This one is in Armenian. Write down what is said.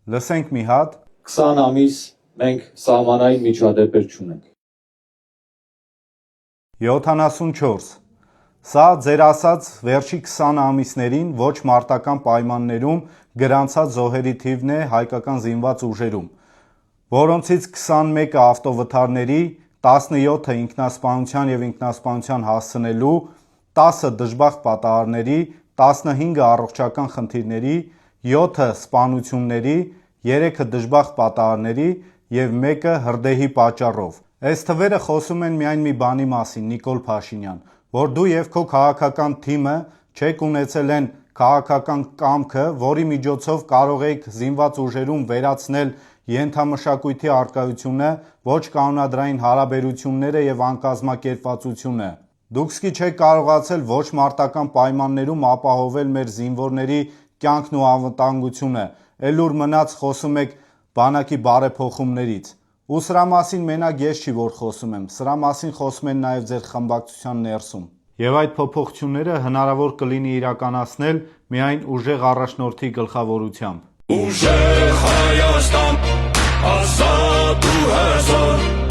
Լսենք մի հատ։ 20 ամիս մենք սահմանային միջադեպեր չունենք։ 74. Սա ձեր ասած վերջի 20 ամիսներին ոչ մարտական պայմաններում գրանցած զոհերի թիվն է հայկական զինված ուժերում, որոնցից 21-ը ավտովթարների, 17-ը ինքնասպանության և ինքնասպանության հասցնելու, 10-ը դժբախտ պատահարների, 15-ը առողջական խնդիրների, 7-ը սպանությունների, 3-ը դժբախտ պատահարների և 1-ը հրդեհի պատճառով։ Այս թվերը խոսում են միայն մի բանի մասին, Նիկոլ Փաշինյան, որ դու և քո քաղաքական թիմը չեք ունեցել են քաղաքական կամքը, որի միջոցով կարող եք զինված ուժերում վերացնել ենթամշակույթի առկայությունը, ոչ կանոնադրային հարաբերությունները և անկազմակերպվածությունը։ Դուք սկի չեք կարողացել ոչ մարտական պայմաններում ապահովել մեր զինվորների կյանքն ու անվտանգությունը, էլ ուր մնաց խոսում եք բանակի բարեփոխումներից։ Ու սրա մասին մենակ ես չի որ խոսում եմ, սրա մասին խոսում են նաև ձեր խմբակցության ներսում։ Եվ այդ փոփոխությունները հնարավոր կլինի իրականացնել միայն ուժեղ առաջնորդի գլխավորությամբ։ Ուժեղ Հայաստան, ազատ ու հզոր